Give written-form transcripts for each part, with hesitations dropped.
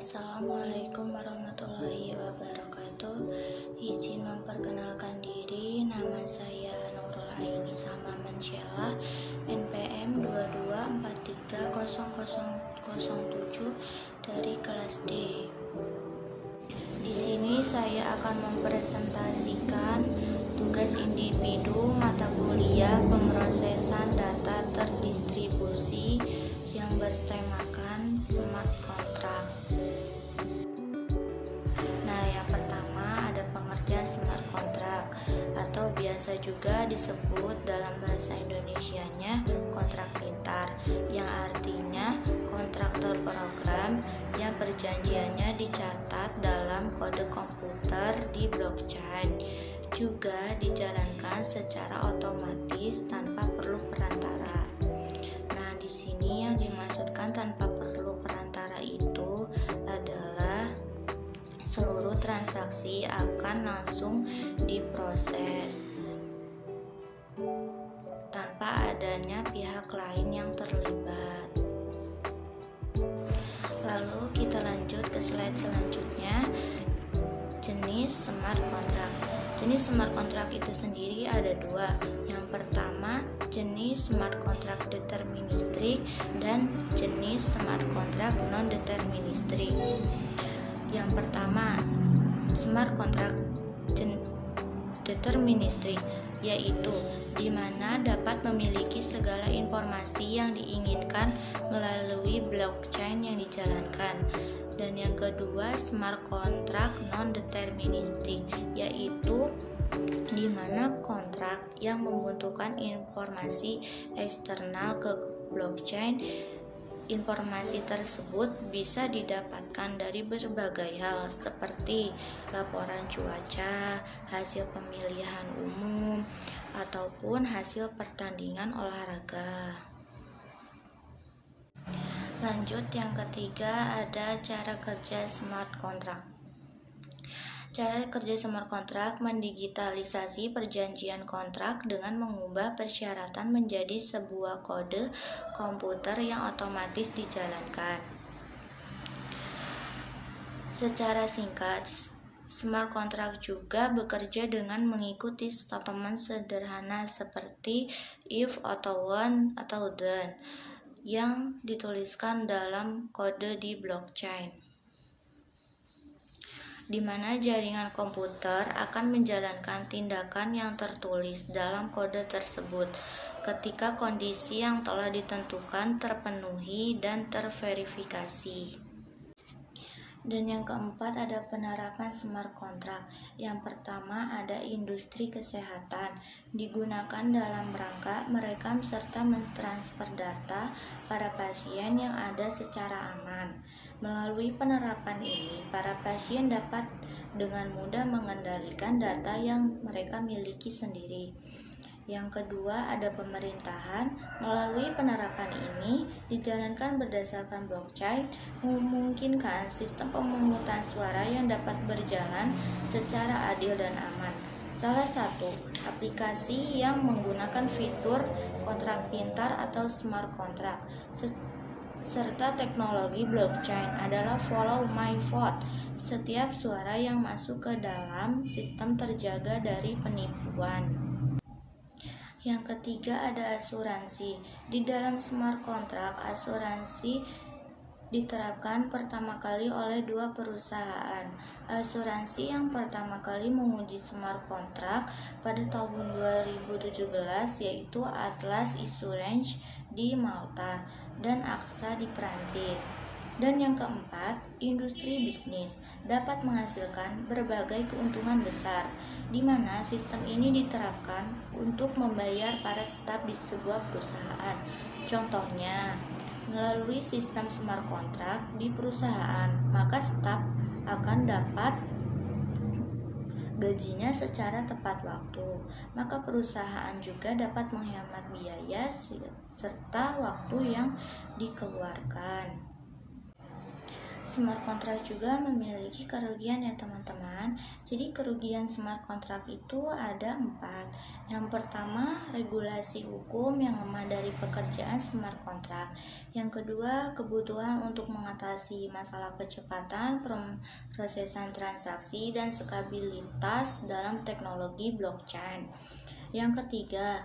Assalamualaikum warahmatullahi wabarakatuh. Izin memperkenalkan diri, nama saya Nurul Aini Sama Mansyela, NPM 22430007 dari kelas D. Di sini saya akan mempresentasikan tugas individu mata kuliah pemrosesan data terdistribusi yang bertemakan smart contract. Nah, yang pertama ada pengertian smart contract atau biasa juga disebut dalam bahasa Indonesianya kontrak pintar, yang artinya kontrak terprogram yang perjanjiannya dicatat dalam kode komputer di blockchain, juga dijalankan secara otomatis tanpa perlu perantara. Nah, di sini yang dimaksudkan tanpa perlu perantara itu adalah seluruh transaksi akan langsung diproses tanpa adanya pihak lain yang terlibat. Lalu kita lanjut ke slide selanjutnya, jenis smart contract. Jenis smart contract itu sendiri ada dua. Yang pertama, jenis smart contract deterministrik dan jenis smart contract non-deterministrik. Yang pertama, smart contract deterministrik, yaitu di mana dapat memiliki segala informasi yang diinginkan melalui blockchain yang dijalankan. Dan yang kedua, smart contract non-deterministik, yaitu di mana kontrak yang membutuhkan informasi eksternal ke blockchain. Informasi tersebut bisa didapatkan dari berbagai hal seperti laporan cuaca, hasil pemilihan umum, ataupun hasil pertandingan olahraga. Lanjut, yang ketiga ada cara kerja smart contract. Cara kerja smart contract mendigitalisasi perjanjian kontrak dengan mengubah persyaratan menjadi sebuah kode komputer yang otomatis dijalankan. Secara singkat, smart contract juga bekerja dengan mengikuti statement sederhana seperti if atau when atau then yang dituliskan dalam kode di blockchain, di mana jaringan komputer akan menjalankan tindakan yang tertulis dalam kode tersebut ketika kondisi yang telah ditentukan terpenuhi dan terverifikasi. Dan yang keempat ada penerapan smart contract. Yang pertama ada industri kesehatan, digunakan dalam rangka merekam serta mentransfer data para pasien yang ada secara aman. Melalui penerapan ini, para pasien dapat dengan mudah mengendalikan data yang mereka miliki sendiri. Yang kedua ada pemerintahan. Melalui penerapan ini dijalankan berdasarkan blockchain, memungkinkan sistem pemungutan suara yang dapat berjalan secara adil dan aman. Salah satu aplikasi yang menggunakan fitur kontrak pintar atau smart contract serta teknologi blockchain adalah follow my vote. Setiap suara yang masuk ke dalam sistem terjaga dari penipuan. Yang ketiga ada asuransi. Di dalam smart contract, asuransi diterapkan pertama kali oleh dua perusahaan. Asuransi yang pertama kali menguji smart contract pada tahun 2017 yaitu Atlas Insurance di Malta dan AXA di Prancis. Dan yang keempat, industri bisnis dapat menghasilkan berbagai keuntungan besar, di mana sistem ini diterapkan untuk membayar para staf di sebuah perusahaan. Contohnya, melalui sistem smart contract di perusahaan, maka staf akan dapat gajinya secara tepat waktu. Maka perusahaan juga dapat menghemat biaya serta waktu yang dikeluarkan. Smart contract juga memiliki kerugian ya teman-teman. Jadi kerugian smart contract itu ada 4. Yang pertama, regulasi hukum yang lemah dari pekerjaan smart contract. Yang kedua, kebutuhan untuk mengatasi masalah kecepatan prosesan transaksi dan skabilitas dalam teknologi blockchain. Yang ketiga,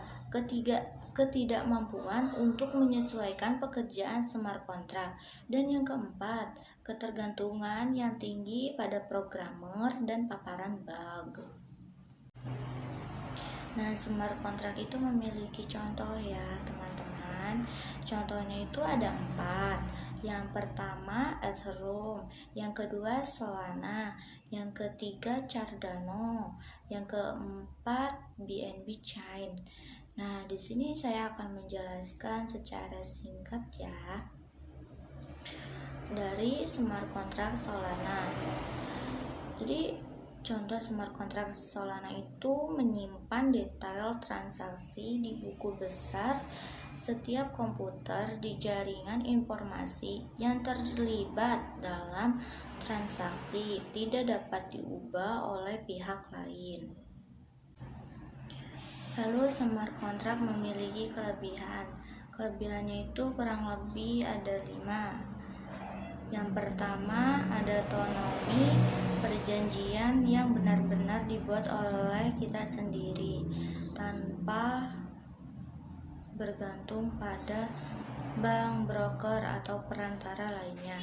ketidakmampuan untuk menyesuaikan pekerjaan smart contract. Dan yang keempat, ketergantungan yang tinggi pada programmer dan paparan bug. Nah, smart contract itu memiliki contoh ya teman-teman. Contohnya itu ada 4. Yang pertama Ethereum, yang kedua Solana, yang ketiga Cardano, yang keempat BNB Chain. Nah, di sini saya akan menjelaskan secara singkat ya dari smart contract Solana. Jadi contoh smart contract Solana itu menyimpan detail transaksi di buku besar setiap komputer di jaringan informasi yang terlibat dalam transaksi tidak dapat diubah oleh pihak lain. Lalu smart contract memiliki kelebihan. Kelebihannya itu kurang lebih ada 5. Yang pertama ada otonomi perjanjian yang benar-benar dibuat oleh kita sendiri tanpa bergantung pada bank, broker, atau perantara lainnya.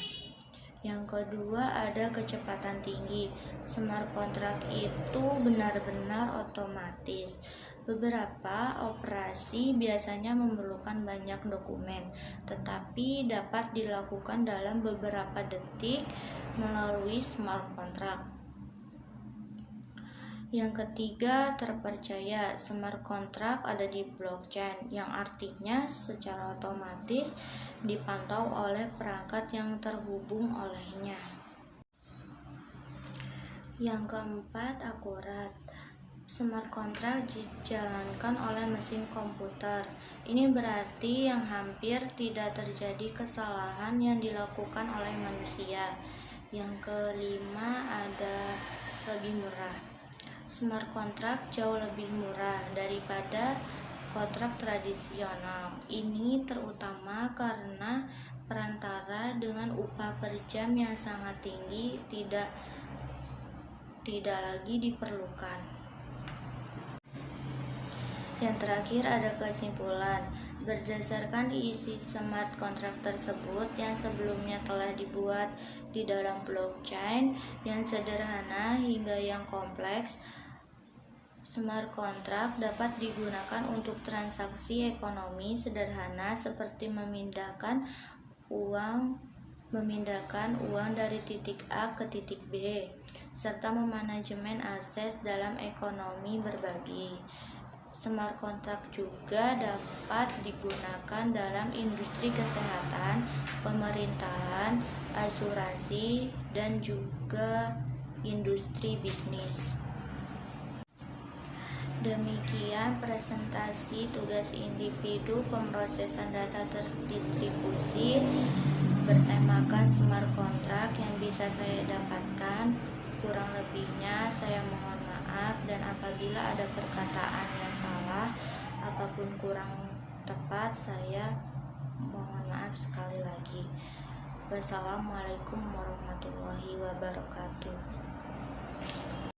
Yang kedua ada kecepatan tinggi. Smart contract itu benar-benar otomatis. Beberapa operasi biasanya memerlukan banyak dokumen, tetapi dapat dilakukan dalam beberapa detik melalui smart contract. Yang ketiga, terpercaya. Smart contract ada di blockchain, yang artinya secara otomatis dipantau oleh perangkat yang terhubung olehnya. Yang keempat, akurat. Smart contract dijalankan oleh mesin komputer. Ini berarti yang hampir tidak terjadi kesalahan yang dilakukan oleh manusia. Yang kelima ada lebih murah. Smart contract jauh lebih murah daripada kontrak tradisional. Ini terutama karena perantara dengan upah per jam yang sangat tinggi tidak lagi diperlukan. Yang terakhir ada kesimpulan. Berdasarkan isi smart contract tersebut yang sebelumnya telah dibuat di dalam blockchain yang sederhana hingga yang kompleks, smart contract dapat digunakan untuk transaksi ekonomi sederhana seperti memindahkan uang dari titik A ke titik B, serta memanajemen aset dalam ekonomi berbagi. Smart contract juga dapat digunakan dalam industri kesehatan, pemerintahan, asuransi, dan juga industri bisnis. Demikian presentasi tugas individu pemrosesan data terdistribusi bertemakan smart contract yang bisa saya dapatkan. Kurang lebihnya saya mohon maaf, dan apabila ada perkataan yang salah, apapun kurang tepat, saya mohon maaf sekali lagi. Wassalamualaikum warahmatullahi wabarakatuh.